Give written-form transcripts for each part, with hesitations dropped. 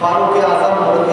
فاروق اعظم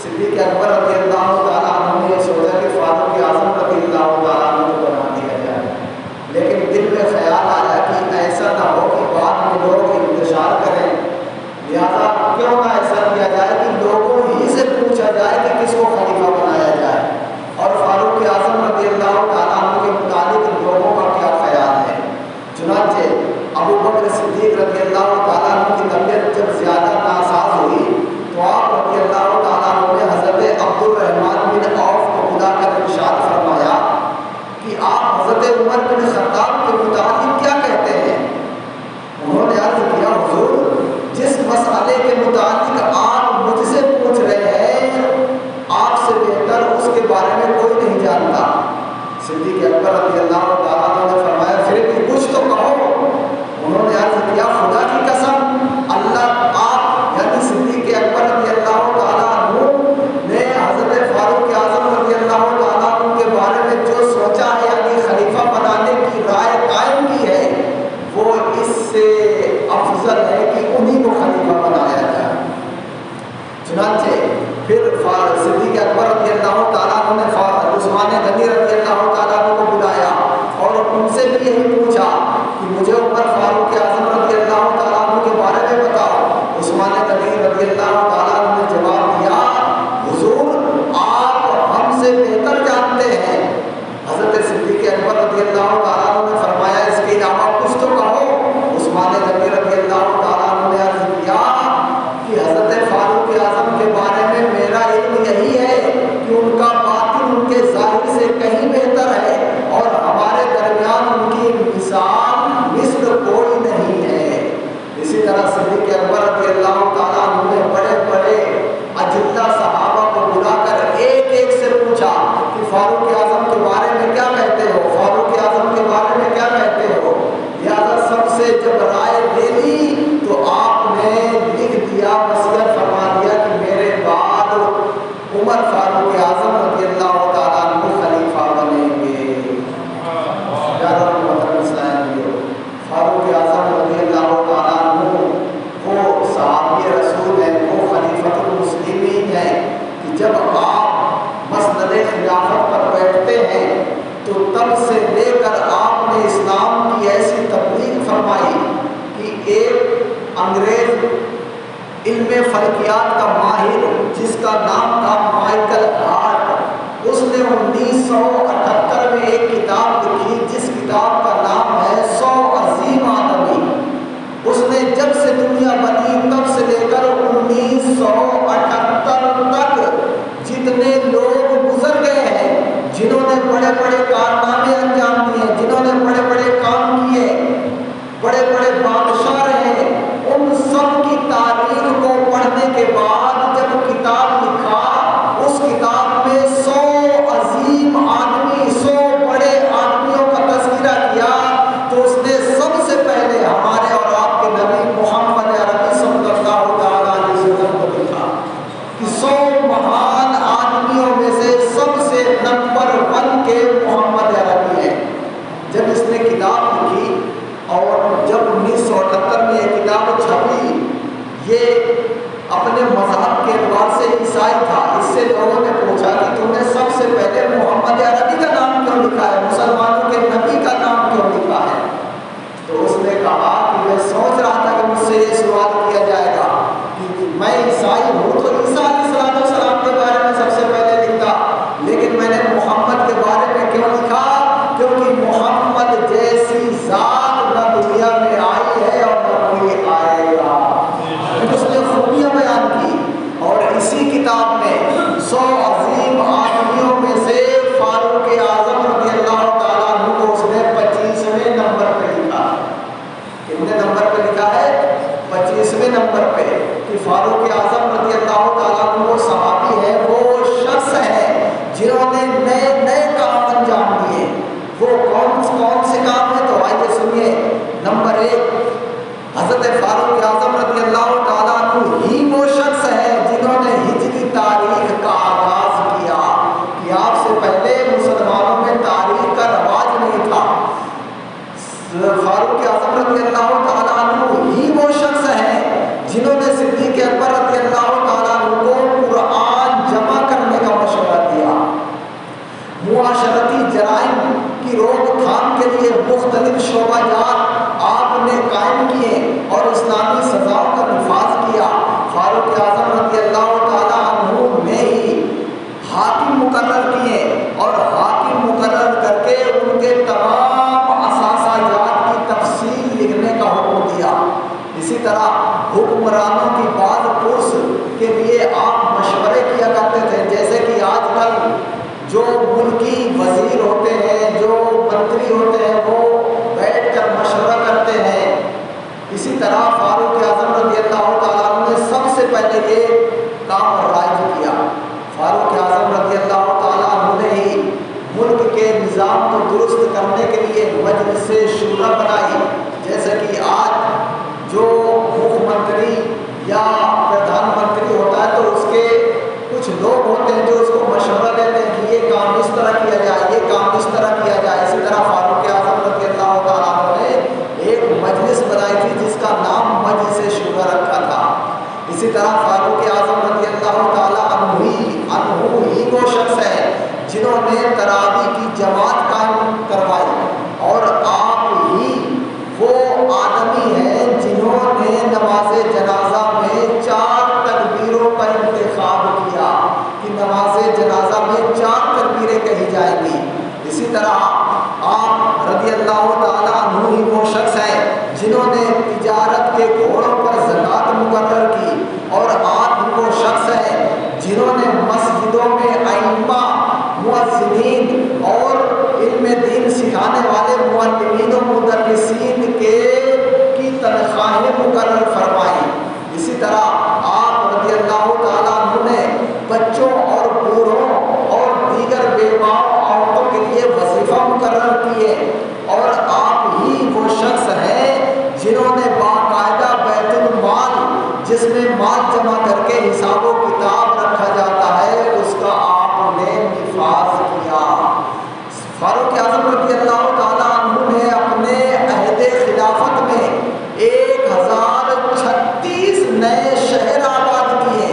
صدیق اکبر رضی اللہ تعالیٰ عنہ نے یہ سوچا کہ فاروق اعظم رضی اللہ تعالیٰ عنہ کو بنا دیا جائے، لیکن دل میں خیال آیا کہ ایسا نہ ہو کہ بعد میں لوگ انتشار کریں، لہٰذا کیوں نہ ایسا کیا جائے کہ لوگوں ہی سے پوچھا جائے کہ کس کو خلیفہ بنایا جائے، اور فاروق اعظم رضی اللہ تعالیٰ عنہ کے متعلق لوگوں کا کیا خیال ہے۔ چنانچہ ابو بکر صدیق رضی اللہ تعالیٰ عنہ کی طبیعت جب زیادہ ناساز ہوئی تو آپ رضی اللہ تعالیٰ عنہ نے حضرت عبد الرحمن بن عوف کو بلا کر ارشاد فرمایا کہ آپ حضرت عمر بن خطاب کے متعلق کیا کہتے ہیں؟ انہوں نے عرض کیا حضور جس مسئلے کے متعلق آپ مجھ سے پوچھ رہے ہیں آپ سے بہتر اس کے بارے میں کوئی نہیں جانتا۔ صدیق اکبر رضی اللہ تعالیٰ عنہ نے فرمایا پھر بھی کچھ تو کہو۔ انہوں نے عرض کیا خدا کی قسم اللہ آپ یعنی صدیق اکبر رضی اللہ تعالیٰ عنہ نے حضرت فاروق اعظم رضی اللہ تعالیٰ عنہ کے بارے میں جو سوچا ہے یعنی خلیفہ بنانے کی رائے قائم کی ہے وہ اس سے افضل ہے کہ انہی کو خلیفہ بنایا جائے۔ چنانچہ پھر صدیق اکبر رضی اللہ تعالیٰ عنہ نے عثمان غنی رضی اللہ تعالیٰ عنہ کو بلایا اور ان سے بھی یہی پوچھا کہ مجھے عمر فاروق اعظم رضی اللہ تعالیٰ عنہ کے بارے میں بتاؤ۔ عثمان غنی رضی اللہ تعالیٰ عنہ نے جواب دیا حضور آپ ہم سے بہتر جانتے ہیں۔ حضرت صدیق اکبر رضی اللہ تعالیٰ عنہ نے فرمایا اس کے علاوہ کچھ تو کہو۔ عثمان غنی رضی اللہ تعالیٰ عنہ نے عرض کیا کہ حضرت فاروق اعظم کے بارے میں میرا علم یہی ہے کہ ان کا باطن ان کے ظاہر سے کہیں بہتر ہے اور ہمارے درمیان ان کی مثال مثل کوئی نہیں ہے۔ اسی طرح صدیق اکبر رضی اللہ تعالیٰ عنہ نے بڑے بڑے اجلہ صحابہ کو بلا کر ایک ایک سے پوچھا کہ فاروق اعظم کے بارے میں کیا کہتے ہو، فاروق اعظم کے بارے میں کیا کہتے ہو۔ لہٰذا سب سے جب رائے دے لی تو آپ نے لکھ دیا وصیت فرما دیا کہ میرے بعد عمر فاروق اعظم رضی اللہ تعالیٰ عنہ خلیفہ بنیں گے۔ فاروق اعظم رضی اللہ تعالیٰ عنہ وہ صحابی رسول ہیں، وہ خلیفۃ المسلمین ہیں کہ جب آپ مسند خلافت پر بیٹھتے ہیں تو تب سے لے کر آپ نے اسلام کی ایسی تبلیغ فرمائی کہ ایک انگریز علم فلکیات کا ماہر جس کا نام تھا مائیکل ہارٹ، اس نے 1978 میں ایک کتاب لکھی جس کتاب کا نام ہے 100 عظیم آدمی۔ اس نے جب سے دنیا بنی تب سے لے کر 1978 تک جتنے لوگ گزر گئے ہیں جنہوں نے بڑے بڑے کارنامے انجام دیے، جنہوں نے بڑے بڑے کام کیے، بڑے بڑے بادشاہ رہے، ان سب کی تاریخ کو پڑھنے کے بعد جب کتاب لکھا اس کتاب میں 100 عظیم آدمی 100 بڑے آدمیوں کا تذکرہ کیا تو اس نے سب سے پہلے ہمارے اور آپ کے نبی محمد عربی صلی اللہ تعالیٰ علیہ وسلم کو لکھا کہ 100 مہان آدمیوں میں سے سب سے نمبر 1 کے محمد عربی ہیں۔ جب اس نے کتاب لکھی اور جب 1978 میں یہ کتاب چھپی، یہ اپنے مذہب کے اعتبار سے عیسائی تھا، اس سے لوگوں نے پوچھا کہ تم نے سب سے پہلے محمد عربی کا نام کیوں لکھا ہے، مسلمانوں کے نبی کا نام کیوں لکھا ہے؟ تو اس نے کہا کہ میں سوچ رہا تھا کہ مجھ سے یہ سوال کیا جائے گا کہ میں عیسائی ہوں تو عیسیٰ علیہ السلام کے بارے میں سب سے پہلے لکھتا، لیکن میں نے محمد کے بارے میں کیوں لکھا؟ کیونکہ محمد جیسی ذات نہ دنیا میں آئی ہے اور نہ کوئی آئے گا۔ اس نے خوبیاں بیان کی اور اسی کتاب میں 100 عظیم آدمیوں میں سے فاروق اعظم رضی اللہ تعالیٰ عنہ کو اس نے 25ویں نمبر پہ لکھا۔ کتنے نمبر پہ لکھا ہے؟ 25ویں نمبر پہ کہ فاروق اعظم رضی اللہ تعالیٰ عنہ وہ صحابی ہے، وہ شخص ہے جنہوں نے نئے نئے کام انجام دیے۔ وہ کون سے کام ہیں تو آئیے سنیے۔ نمبر 1، حضرت فاروق اعظم رضی اللہ تعالیٰ عنہ ہی وہ شخص ہے جنہوں نے ہجری تاریخ کا آغاز کہی جائیں گی۔ اسی طرح آپ رضی اللہ تعالیٰ عنہ ہی وہ شخص ہیں جنہوں نے تجارت کے گھوڑوں پر زکوٰۃ مقرر کی، اور آپ ہی وہ شخص ہیں جنہوں نے مسجدوں میں ائمہ، مؤذنین اور علم دین سکھانے والے معلمین و مدرسین کی تنخواہیں مقرر فرمائی۔ اسی طرح آپ رضی اللہ تعالیٰ عنہ نے بچوں اور بوڑھوں اور دیگر بیواؤں عورتوں کے لیے وظیفہ مقرر کیے، اور آپ ہی وہ شخص ہیں جنہوں نے باقاعدہ بیت المال، جس میں مال جمع کر کے حساب و کتاب رکھا جاتا ہے، اس کا آپ نے نفاذ کیا۔ فاروق اعظم رضی اللہ تعالیٰ عنہ نے اپنے عہد خلافت میں 1036 نئے شہر آباد کیے،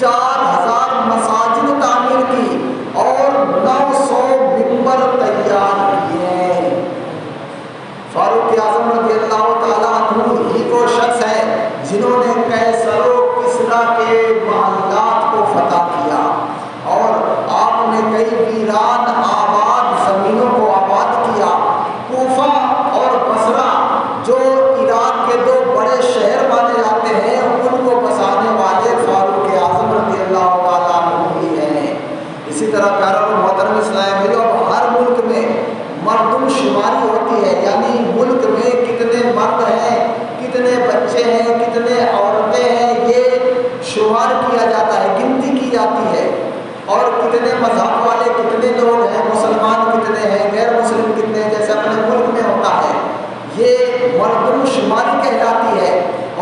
4000 مساجد تعمیر کی اور 900 ممبر تیار کیے۔ فاروق اعظم رضی اللہ تعالیٰ عنہ ہی وہ شخص ہیں جنہوں نے قیصر و کسریٰ کے محلات کو فتح کیا، اور آپ نے کئی ویران آباد زمینوں کو آباد کیا۔ کوفہ اور بصرہ جو عراق کے 2 بڑے شہر مانے جاتے ہیں، ان کو بسانے والے فاروق اعظم رضی اللہ تعالیٰ عنہ ہی ہیں۔ اسی طرح پیاروں محترم اسلام بھائیو، اب ہر ملک میں مردم شماری ہوتی ہے، یعنی ملک میں کتنے مرد ہیں، کتنے بچے ہیں، کتنے عورتیں ہیں، یہ شمار کیا جاتا ہے، گنتی کی جاتی ہے، اور کتنے مذہب والے کتنے لوگ ہیں، مسلمان کتنے ہیں، غیر مسلم کتنے ہیں، جیسے اپنے ملک میں ہوتا ہے، یہ مردم شماری کہلاتی ہے۔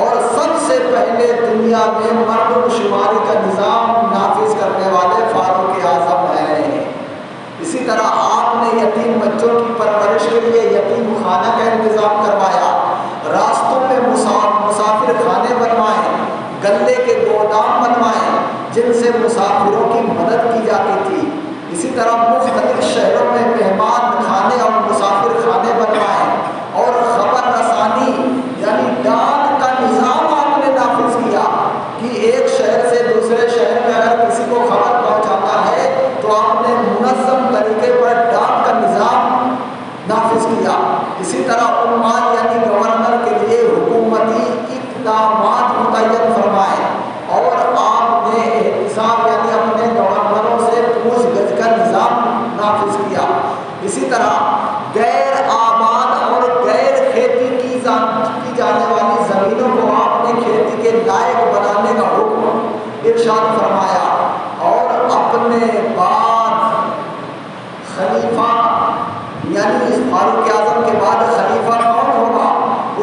اور سب سے پہلے دنیا میں مردم شماری کا نظام نافذ کرنے والے فاروق اعظم ہیں۔ اسی طرح آپ نے یتیم بچوں کی پرورش کے لیے یتیم خانہ کا انتظام کروایا، راستوں میں مسافر خانے بنوائے، گلے کے گودام بنوائے جن سے مسافروں کی مدد کی جاتی تھی۔ اسی طرح مختلف شہروں میں مہمان خانے اور مسافر خانے بنوائے، اور خبر رسانی یعنی ڈاک کا نظام آپ نے نافذ کیا کہ ایک شہر سے دوسرے شہر میں اگر کسی کو خبر پہنچاتا ہے تو آپ نے منظم طریقے پر ڈاک کا نظام نافذ کیا۔ اسی طرح عمال یعنی گورنر کے لیے حکومتی اقدامات متعین فرمائے، اور آپ نے احتساب یعنی اپنے گورنروں سے پوچھ گچھ کا نظام نافذ کیا۔ اسی طرح غیر آباد اور غیر کھیتی کی جانے والی زمینوں کو آپ نے کھیتی کے لائق بنانے کا حکم ارشاد فرمایا، اور اپنے بعد خلیفہ یعنی اس فاروق اعظم کے بعد خلیفہ کون ہوگا،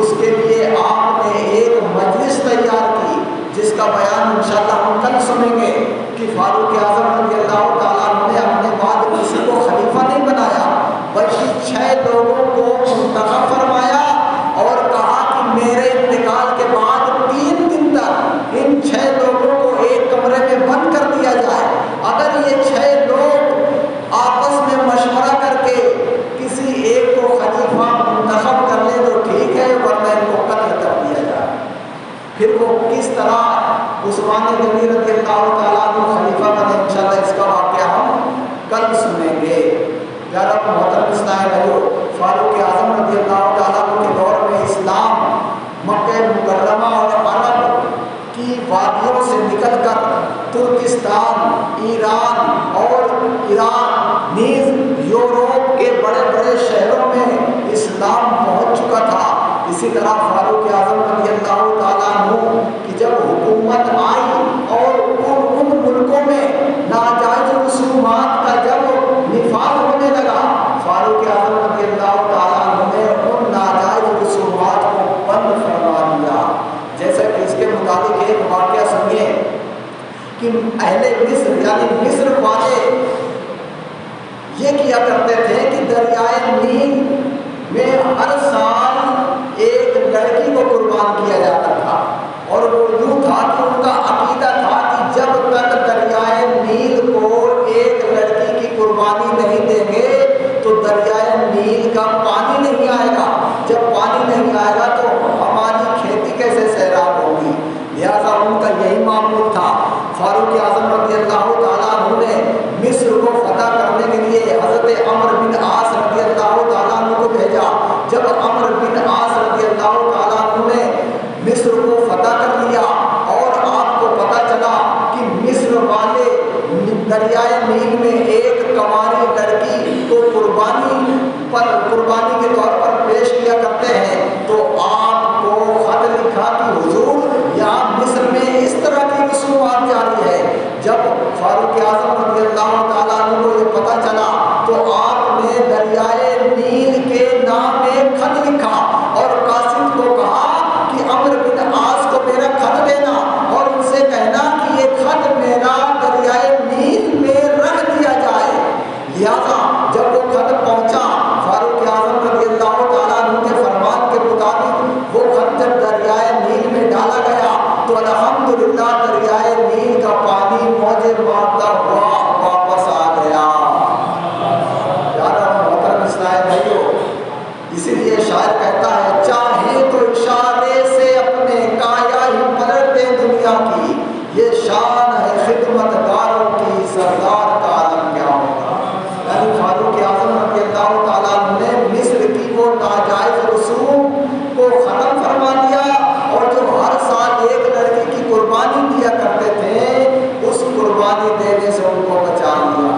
اس کے لیے آپ نے ایک مجلس تیار کی جس کا بیان انشاءاللہ ہم کل سنیں گے کہ فاروق اعظم رضی اللہ تعالیٰ عنہ نے اپنے بعد کسی کو خلیفہ نہیں بنایا، بلکہ 6 لوگوں کو منتخب فرمایا اور کہا کہ میرے انتقال کے بعد 3 دن تک ان 6 لوگوں کو ایک کمرے میں بند کر دیا جائے، اگر یہ 6 لوگ آپس میں مشورہ کر کے کسی ایک کو خلیفہ منتخب کر لیں تو ٹھیک ہے، ورنہ ان کو قتل کر دیا جائے۔ پھر وہ کس طرح عثمان غنی رضی اللہ تعالیٰ عنہ خلیفہ بنے، انشاءاللہ اس کا واقعہ ہم کل سنیں گے۔ پیارا محترم اسلام بھائیو، فاروق اعظم رضی اللہ تعالیٰ عنہ کے دور میں اسلام مکہ مکرمہ اور عرب کی وادیوں سے نکل کر ترکستان، ایران اور عراق نیز یوروپ کے بڑے بڑے شہروں میں اسلام پہنچ چکا تھا۔ اسی طرح فاروق اعظم رضی اللہ تعالیٰ عنہ کی جب حکومت آئی اور ان ملکوں میں ناجائز رسومات کا جب نفاذ ہونے لگا، فاروق اعظم رضی اللہ تعالیٰ عنہ نے ان ناجائز رسومات کو بند فرما دیا۔ جیسا کہ اس کے مطابق ایک واقعہ سنیے کہ اہل مصر یعنی مصر والے یہ کیا کرتے تھے کہ دریائے نیل میں ہر سال ایک لڑکی کو قربان کیا جاتا تھا، اور وہ یوں تھا کہ ان کا عقیدہ تھا کہ جب تک دریائے نیل کو ایک لڑکی کی قربانی نہیں دیں گے تو دریائے نیل کا پانی نہیں آئے گا، جب پانی نہیں آئے گا تو ہماری کھیتی کیسے سیراب ہوگی، لہذا ان کا یہی معمول تھا۔ فاروق اعظم رضی اللہ تعالیٰ عنہ نے مصر کو فتح کرنے کے لیے دریائے نیل میں ایک کنواری لڑکی کو قربانی کے طور پر پیش کیا کرتے ہیں، تو آپ کو خط لکھا کہ حضور یہاں مصر میں اس طرح کی رسومات جاری ہے۔ جب فاروق اعظم رضی اللہ تعالیٰ عنہ کو یہ پتہ چلا تو آپ نے دریائے نیل کے نام ایک خط لکھا اور قاصد کو کہا کہ عمرو بن عاص کو میرا خط دینا اور ان سے کہنا کہ یہ خط میرا دریائے نیل میں رکھ دیا جائے۔ لہذا جب وہ خط پہنچا فاروق اعظم رضی اللہ تعالیٰ عنہ کے فرمان کے مطابق وہ خط جب دریائے نیل میں ڈالا گیا تو الحمدللہ دریائے نیل کا پانی موجیں مارتا ہوا واپس آ گیا۔ پیارا محترم اسلام بھائیو، اسی لیے شاعر کہتا ہے چاہے تو اشارے سے اپنے کایا ہی پلٹ دے دنیا کی، یہ شان ہے خدمت گاروں کی، سردار کا عالم کیا ہوگا۔ یعنی فاروق اعظم رضی اللہ تعالیٰ عنہ نے مصر کی وہ ناجائز رسوم کو ختم فرما دیا اور جو ہر سال ایک لڑکی کی قربانی دیا کرتے تھے اس قربانی دینے سے ان کو بچا لیا۔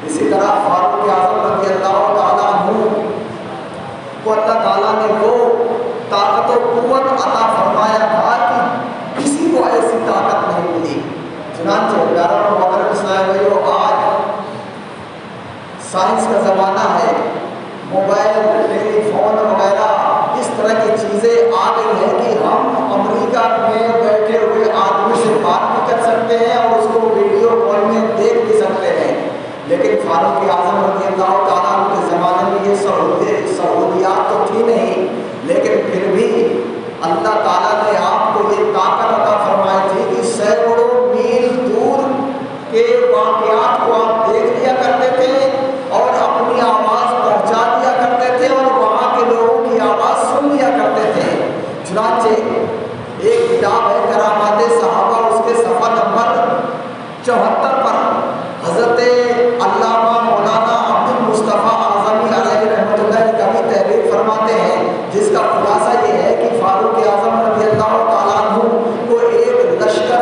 اسی طرح فاروق اعظم رضی اللہ تعالیٰ عنہ کو اللہ تعالیٰ نے وہ طاقت و قوت عطا فرمایا تھا کہ کسی کو ایسی طاقت نہیں ملی۔ چنانچہ پیارا محترم اسلام بھائیو، آج سائنس کا زمانہ ہے، موبائل، ٹیلی فون وغیرہ اس طرح کی چیزیں آ گئی ہیں کہ ہم امریکہ میں بیٹھے ہوئے آدمی سے بات بھی کر سکتے ہیں اور اس کو ویڈیو کال میں دیکھ بھی سکتے ہیں۔ لیکن فاروق اعظم رضی اللہ تعالیٰ عنہ کے زمانے میں یہ سہولیات تو تھی نہیں، لیکن پھر بھی اللہ تعالیٰ نے آپ کو یہ طاقت عطا فرمائی تھی کہ سینکڑوں میل دور کے واقعات کو آپ دیکھ لیا کرتے تھے اور اپنی آواز پہنچا دیا کرتے تھے اور وہاں کے لوگوں کی آواز سن لیا کرتے تھے۔ چنانچہ ایک کتاب ہے کرامات صحابہ، اس کے صفحہ نمبر 74 پر حضرت علامہ مولانا عبد المصطفیٰ اعظمی علیہ رحمۃ اللہ کا بھی تحریر فرماتے ہیں، جس کا خلاصہ یہ ہے کہ فاروق اعظم رضی اللہ تعالیٰ عنہ کو ایک لشکر،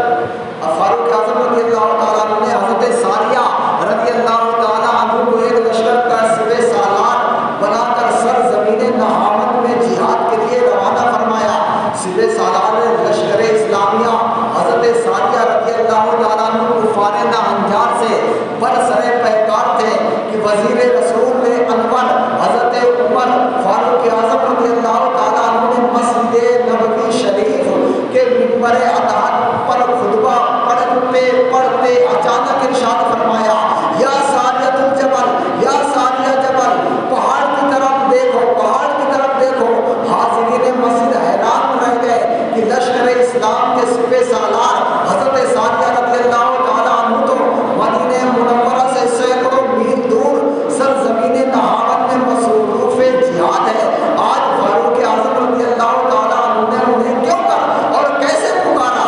فاروق اعظم رضی اللہ تعالیٰ عنہ نے حضرت ساریہ رضی اللہ تعالیٰ عنہ کو ایک لشکر کا سپہ سالار بنا کر سر زمین نہامت میں جہاد کے لیے روانہ فرمایا۔ سپہ سالار لشکر اسلامیہ حضرت ساریہ رضی اللہ تعالیٰ عنہ کفار ناہنجار سے برسر پیکار تھے کہ وزیر رسول انور حضرت عمر فاروق اعظم رضی اللہ تعالیٰ عنہ نے مسجد نبوی شریف کے منبر اطاعت پر خطبہ پڑھتے اچانک ارشاد فرمایا، یا ساریۃ الجبل، یا ساریہ جبل، پہاڑ کی طرف دیکھو، پہاڑ کی طرف دیکھو۔ حاضرین مسجد حیران رہ گئے کہ لشکر اسلام کے سپہ سالار حضرت ساریہ رضی اللہ تعالیٰ عنہ تو مدینہ منورہ سے سینکڑوں میل دور سرزمین نہامت میں مصروف جہاد ہے، آج فاروق اعظم رضی اللہ تعالیٰ عنہ نے انہیں کیوں کر اور کیسے پکارا؟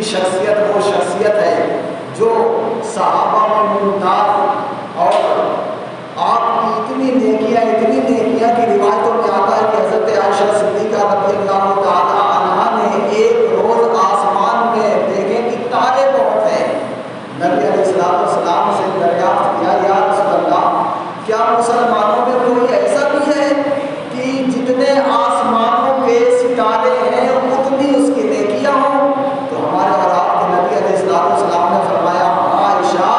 شخصیت وہ شخصیت ہے جو صحابہ میں ممتاز، اور آپ کی اتنی نیکیاں کی روایتوں میں آتا ہے کہ حضرت عائشہ صدیقہ رضی اللہ تعالی عنہا نے ایک روز آسمان میں دیکھیں کہ تارے بہت ہیں، نبی علیہ السلام سے دریافت کیا یا رسول اللہ کیا مسلمانوں میں کوئی ایسا بھی ہے کہ جتنے آسمانوں کے ستارے ہیں اتنی اس کی نیکیاں ہوں؟ تو ہمارے اور آپ کے نبی علیہ السلام نے فرمایا عائشہ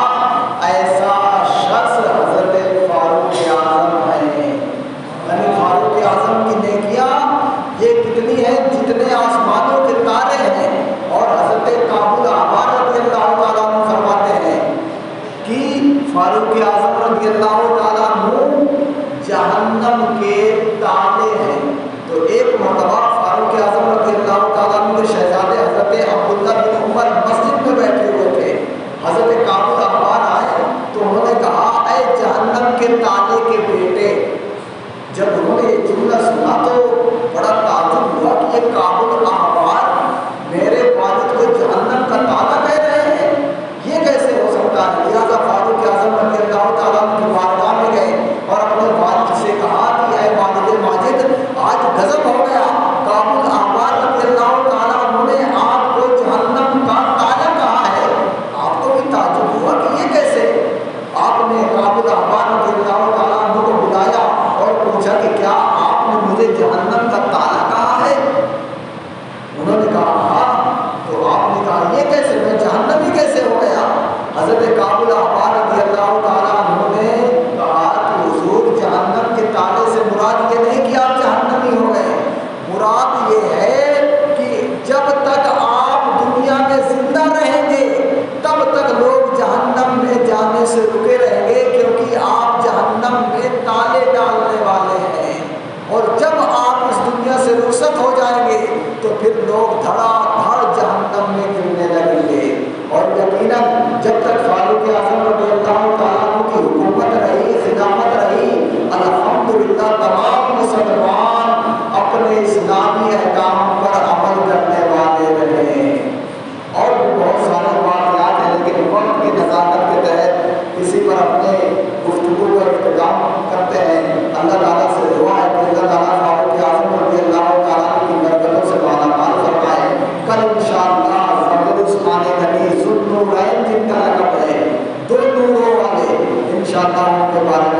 ایسا شخص حضرت فاروق اعظم ہے، یعنی فاروق اعظم کی نیکیاں یہ کتنی ہیں جتنے آسمانوں کے تارے ہیں۔ اور حضرت کعب الاحبار رضی اللہ تعالیٰ عنہ فرماتے ہیں کہ فاروق اعظم رضی اللہ تعالیٰ عنہ جہنم کے تالے ہیں۔ تو ایک مرتبہ فاروق اعظم رضی اللہ تعالیٰ عنہ کے شہزادے حضرت عبداللہ بن عمر مسجد میں بیٹھے ہوئے تھے، حضرت کعب الاحبار آئے تو انہوں نے کہا اے جہنم کے تالے کے بیٹے، جب انہوں نے یہ جملہ سنا تو بڑا تعجب ہوا کہ یہ کعب الاحبار میرے والد کو جہنم کا تالا کہہ رہے ہیں، یہ کیسے ہو سکتا ہے؟ لہٰذا فاروق اعظم رضی اللہ تعالیٰ عنہ کی بارگاہ میں گئے اور اپنے والد سے کہا کہ اے والد ماجد آج غضب ہو گیا، کعب الاحبار رضی اللہ تعالیٰ عنہ نے آپ کو جہنم کا تالا کہا ہے۔ آپ کو بھی تعجب ہوا کہ یہ کیسے؟ آپ نے کعب الاحبار رضی اللہ تعالیٰ عنہ کو بلایا اور پوچھا کہ کیا آپ نے مجھے جہنم کا تالا کہا ہے؟ انہوں نے کہا ہاں۔ تو آپ نے کہا یہ کیسے، میں جہنمی کیسے ہو گیا؟ حضرت کعب الاحبار رضی اللہ تعالیٰ عنہ نے کہا کہ حضور جہنم کے تالے سے مراد یہ نہیں کہ آپ جہنمی ہو گئے، مراد یہ ہے کہ جب تک آپ دنیا میں زندہ رہیں گے تب تک لوگ جہنم میں جانے سے رکے رہیں گے، کیونکہ آپ جہنم میں تالے ڈالنے والے ہیں، اور جب آپ اس دنیا سے رخصت ہو جائیں گے تو پھر لوگ دھڑا دھڑ جہنم میں گرنے لگیں گے۔ اور یقیناً جب تک فاروق اعظم رضی اللہ تعالیٰ عنہ کی حکومت رہی، خلافت رہی، الحمدللہ تمام مسلمان اپنے اسلامی احکام پر عمل کرنے والے رہے۔ اور بھی بہت سارے واقعات ہیں، لیکن وقت کی نزاکت کے تحت اسی پر اپنے گفتگو کا اختتام کرتے ہیں۔ اللہ تعالیٰ سے دعا ہے کہ اللہ تعالیٰ فاروق اعظم رضی اللہ تعالیٰ کی برکتوں سے مالا مال فرمائے۔ کل انشاءاللہ فضل عثمان غنی ذو النورین جن کا لقب ہے، دو نوروں والے، انشاءاللہ ان کے بارے میں